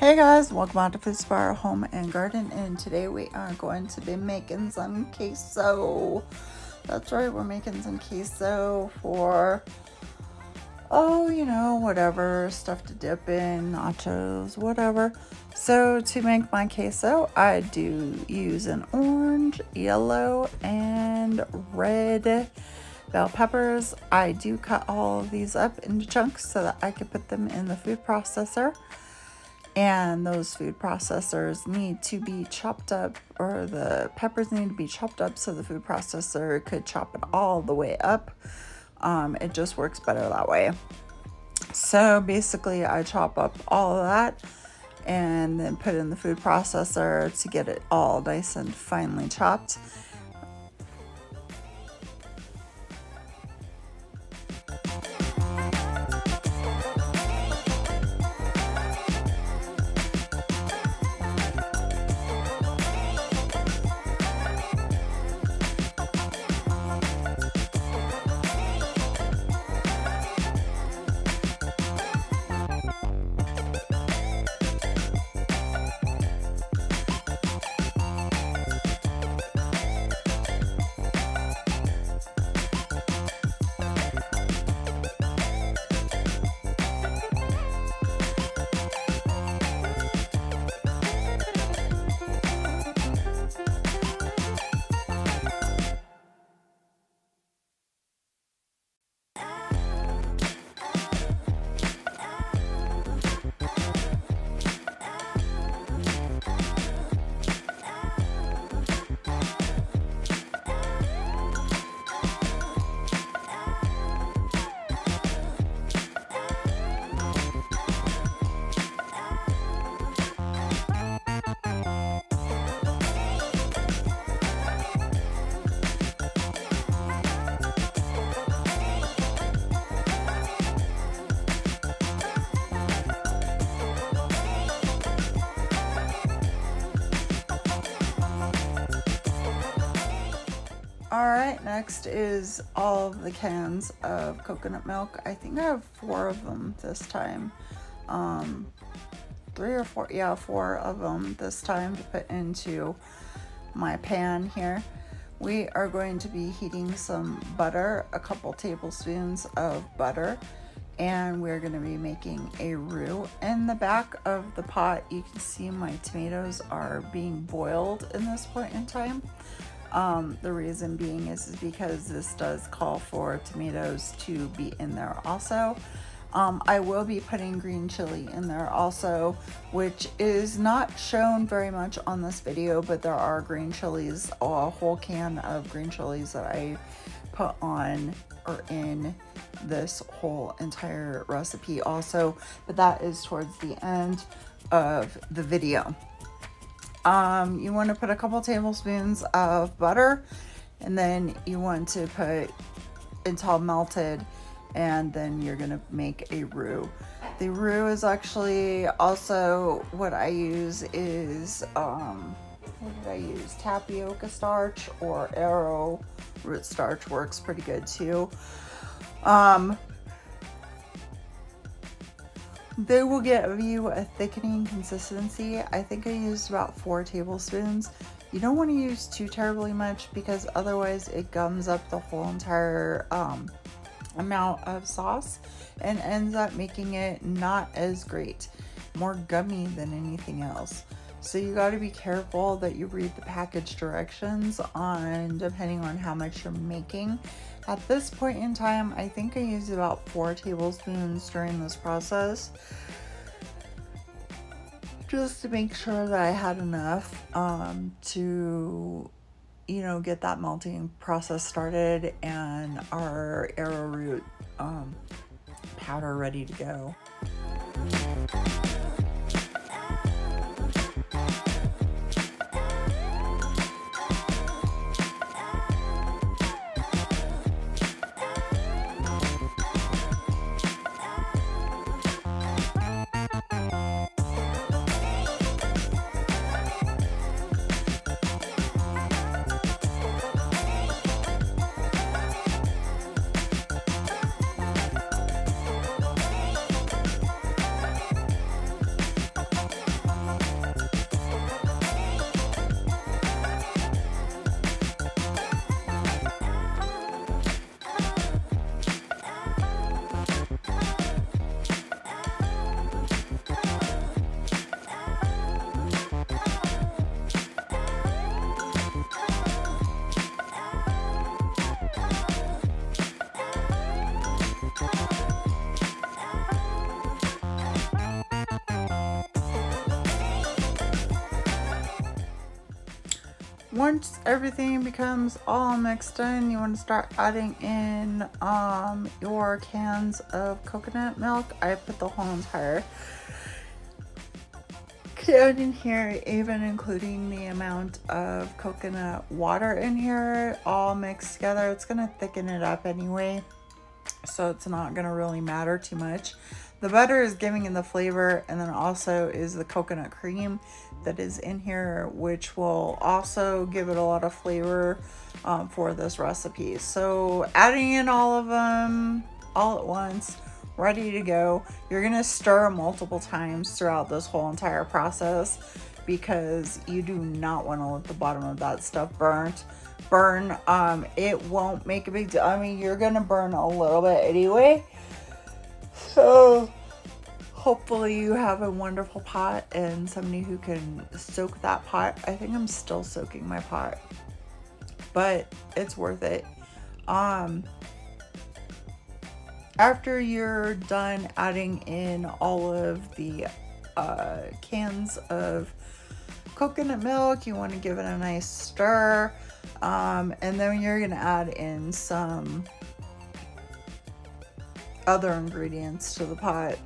Hey guys, welcome back to Food Spire Home and Garden, and today we are going to be making some queso. That's right, we're making some queso for, whatever, stuff to dip in, nachos, whatever. So to make my queso, I do use an orange, yellow, and red bell peppers. I do cut all of these up into chunks so that I can put them in the food processor. And those food processors need to be chopped up, or the peppers need to be chopped up so the food processor could chop it all the way up. It just works better that way. So basically I chop up all of that and then put in the food processor to get it all nice and finely chopped. Alright, next is all of the cans of coconut milk. I think I have 4 of them this time. 3 or 4, yeah, 4 of them this time to put into my pan here. We are going to be heating some butter, a couple tablespoons of butter, and we're going to be making a roux. In the back of the pot, you can see my tomatoes are being boiled in this point in time. The reason being is because this does call for tomatoes to be in there also. I will be putting green chili in there also, which is not shown very much on this video, but there are green chilies, a whole can of green chilies that I put on or in this whole entire recipe also, but that is towards the end of the video. You want to put a couple tablespoons of butter, and then you want to put until melted, and then you're going to make a roux. The roux is actually also what I use is, what did I use? Tapioca starch or arrowroot starch works pretty good too. They will give you a thickening consistency. I think I used about 4 tablespoons. You don't want to use too terribly much because otherwise it gums up the whole entire amount of sauce and ends up making it not as great, more gummy than anything else. So you got to be careful that you read the package directions on depending on how much you're making. At this point in time, I think I used about 4 tablespoons during this process, just to make sure that I had enough to, get that melting process started and our arrowroot powder ready to go. once everything becomes all mixed in, you want to start adding in your cans of coconut milk. I put the whole entire can in here, even including the amount of coconut water in here, all mixed together. It's going to thicken it up anyway, so it's not going to really matter too much. The butter is giving it the flavor, and then also is the coconut cream that is in here, which will also give it a lot of flavor for this recipe. So adding in all of them all at once, ready to go. You're gonna stir multiple times throughout this whole entire process, because you do not want to let the bottom of that stuff burn. It won't make a big deal. I mean, you're gonna burn a little bit anyway, so hopefully you have a wonderful pot and somebody who can soak that pot. I think I'm still soaking my pot, but it's worth it. After you're done adding in all of the cans of coconut milk, you want to give it a nice stir, and then you're going to add in some other ingredients to the pot.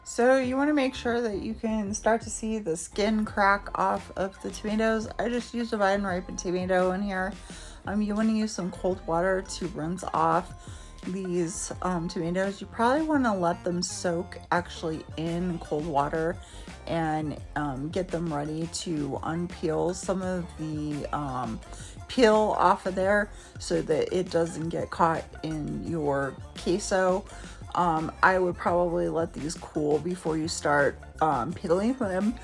So you want to make sure that you can start to see the skin crack off of the tomatoes. I just used a vine ripened tomato in here. You want to use some cold water to rinse off these tomatoes. You probably want to let them soak actually in cold water and get them ready to unpeel some of the peel off of there so that it doesn't get caught in your queso. I would probably let these cool before you start peeling them.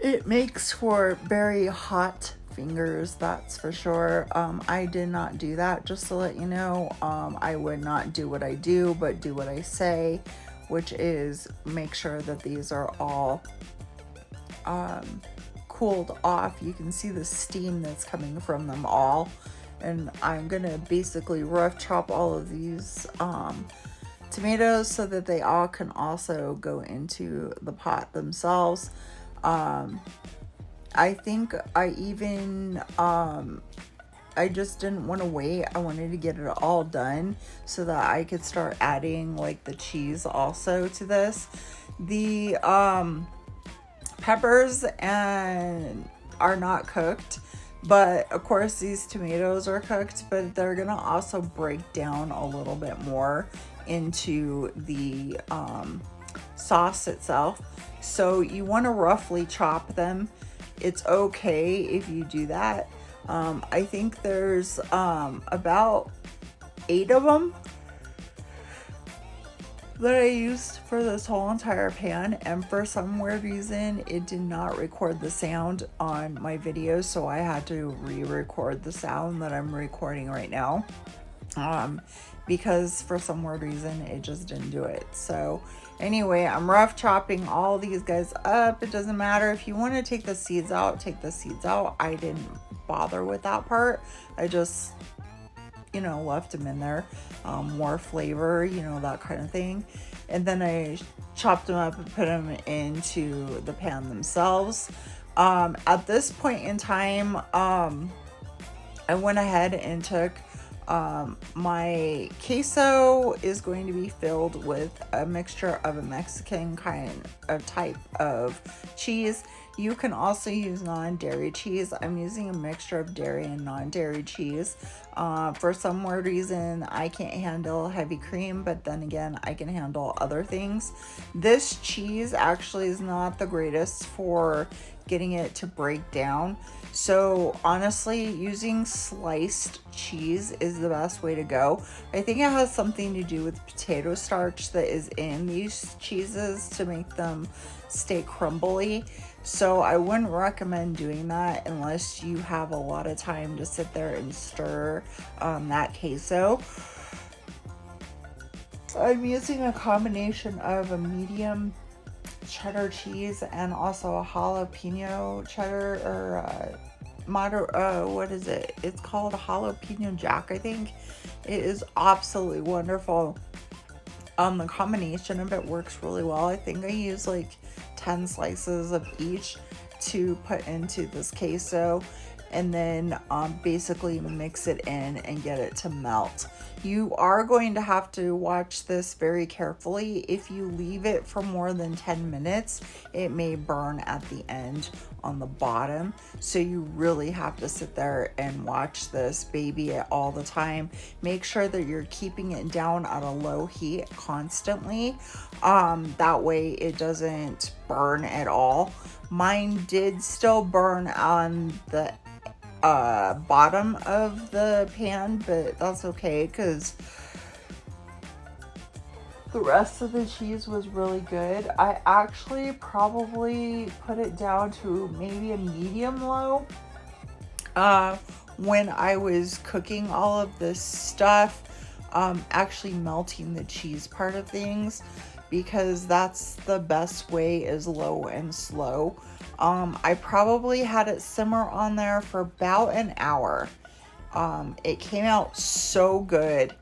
It makes for very hot fingers, that's for sure. I did not do that, just to let you know. I would not do what I do, but do what I say, which is make sure that these are all cooled off. You can see the steam that's coming from them all. And I'm gonna basically rough chop all of these tomatoes so that they all can also go into the pot themselves. I think I even I just didn't want to wait. I wanted to get it all done so that I could start adding like the cheese also to this. The peppers and are not cooked. But of course these tomatoes are cooked, but they're gonna also break down a little bit more into the sauce itself. So you want to roughly chop them. It's okay if you do that. I think there's about 8 of them. that I used for this whole entire pan, and for some weird reason it did not record the sound on my video, so I had to re-record the sound that I'm recording right now, because for some weird reason it just didn't do it. So anyway, I'm rough chopping all these guys up. It doesn't matter if you want to take the seeds out, take the seeds out. I didn't bother with that part. I just, you know, left them in there, more flavor, you know, that kind of thing. And then I chopped them up and put them into the pan themselves. At this point in time, I went ahead and took my queso is going to be filled with a mixture of a Mexican kind of type of cheese. You can also use non-dairy cheese. I'm using a mixture of dairy and non-dairy cheese. For some weird reason, I can't handle heavy cream, but then again, I can handle other things. This cheese actually is not the greatest for getting it to break down. So honestly, using sliced cheese is the best way to go. I think it has something to do with potato starch that is in these cheeses to make them stay crumbly. So I wouldn't recommend doing that unless you have a lot of time to sit there and stir that queso. I'm using a combination of a medium cheddar cheese and also a jalapeno cheddar, or what is it? It's called a jalapeno jack, I think. It is absolutely wonderful. The combination of it works really well. I think I use like 10 slices of each to put into this queso, and then basically mix it in and get it to melt. You are going to have to watch this very carefully. If you leave it for more than 10 minutes, it may burn at the end on the bottom. So you really have to sit there and watch this baby it all the time. Make sure that you're keeping it down at a low heat constantly. That way it doesn't burn at all. Mine did still burn on the bottom of the pan, but that's okay because the rest of the cheese was really good. I actually probably put it down to maybe a medium low when I was cooking all of this stuff, actually melting the cheese part of things, because that's the best way, is low and slow. I probably had it simmer on there for about an hour. It came out so good.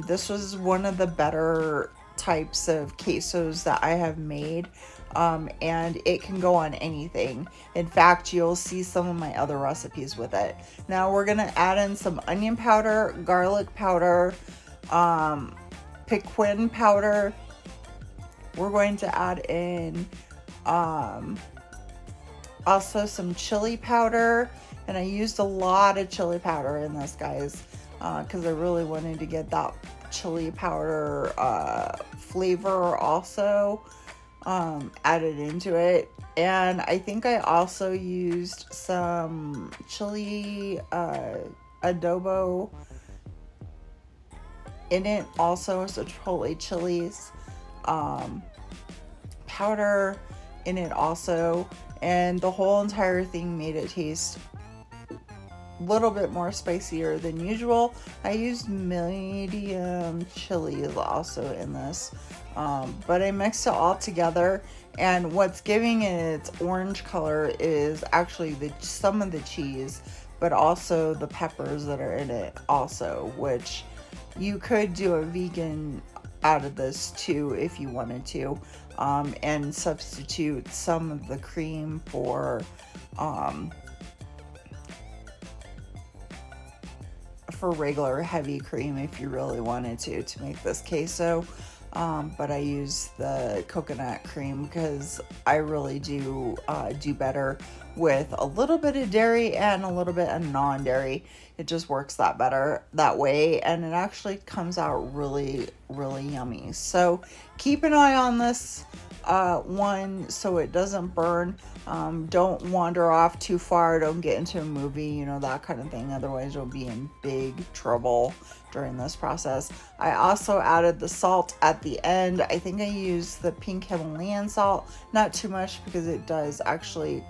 This was one of the better types of quesos that I have made. And it can go on anything. In fact, you'll see some of my other recipes with it. Now we're going to add in some onion powder, garlic powder, piquin powder. We're going to add in also some chili powder, and I used a lot of chili powder in this, guys, because I really wanted to get that chili powder flavor also added into it. And I think I also used some chili adobo in it also, so chipotle chilies powder in it also, and the whole entire thing made it taste a little bit more spicier than usual. I used medium chilies also in this, but I mixed it all together, and what's giving it its orange color is actually some of the cheese, but also the peppers that are in it also, which you could do a vegan out of this too if you wanted to, and substitute some of the cream for regular heavy cream if you really wanted to make this queso. But I use the coconut cream because I really do better with a little bit of dairy and a little bit of non-dairy. It just works that better that way, and it actually comes out really, really yummy. So keep an eye on this one so it doesn't burn. Don't wander off too far. Don't get into a movie, you know, that kind of thing. Otherwise you'll be in big trouble during this process. I also added the salt at the end. I think I used the pink Himalayan salt, not too much, because it does actually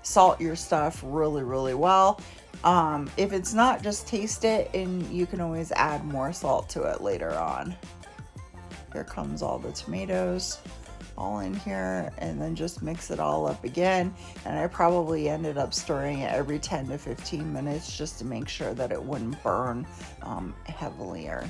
salt your stuff really, really well. If it's not, just taste it, and you can always add more salt to it later on. Here comes all the tomatoes all in here, and then just mix it all up again. And I probably ended up stirring it every 10 to 15 minutes just to make sure that it wouldn't burn heavier.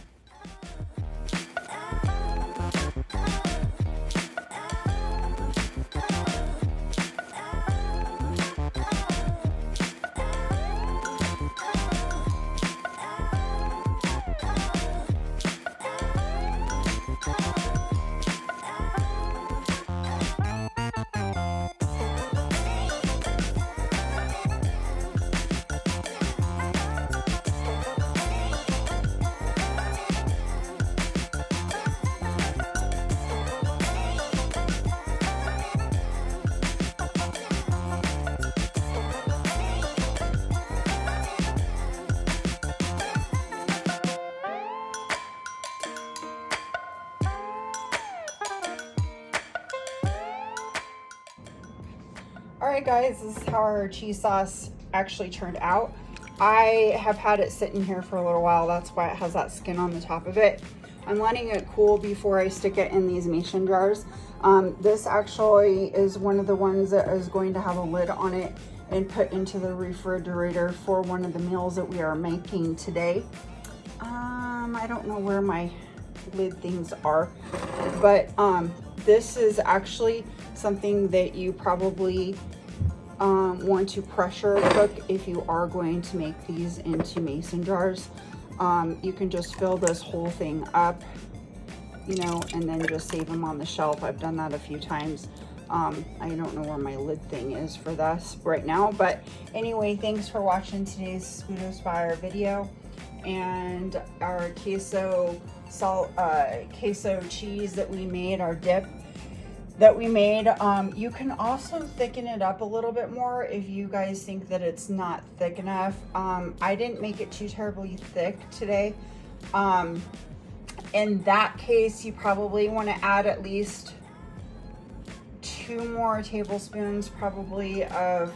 Alright guys, this is how our cheese sauce actually turned out. I have had it sitting here for a little while. That's why it has that skin on the top of it. I'm letting it cool before I stick it in these mason jars. This actually is one of the ones that is going to have a lid on it and put into the refrigerator for one of the meals that we are making today. I don't know where my lid things are, but this is actually something that you probably want to pressure cook if you are going to make these into mason jars. You can just fill this whole thing up, you know, and then just save them on the shelf. I've done that a few times. I don't know where my lid thing is for this right now, but anyway, thanks for watching today's Food Inspire video and our queso cheese that we made, our dip that we made. You can also thicken it up a little bit more if you guys think that it's not thick enough. I didn't make it too terribly thick today. In that case, you probably want to add at least 2 more tablespoons probably of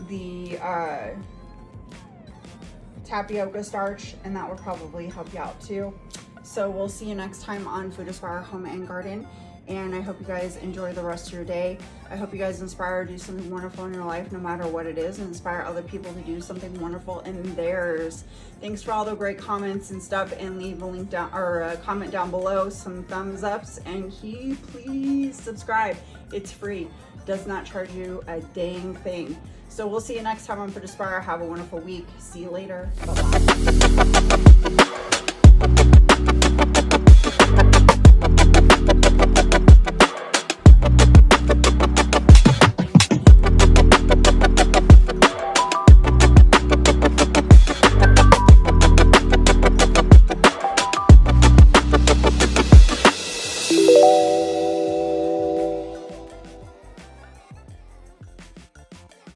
the tapioca starch, and that would probably help you out too. So we'll see you next time on Food Inspire Home and Garden, and I hope you guys enjoy the rest of your day. I hope you guys inspire to do something wonderful in your life, no matter what it is, and inspire other people to do something wonderful in theirs. Thanks for all the great comments and stuff, and leave a link down, or a comment down below, some thumbs ups, and please subscribe. It's free, does not charge you a dang thing. So we'll see you next time on Food Inspire. Have a wonderful week. See you later. Bye-bye.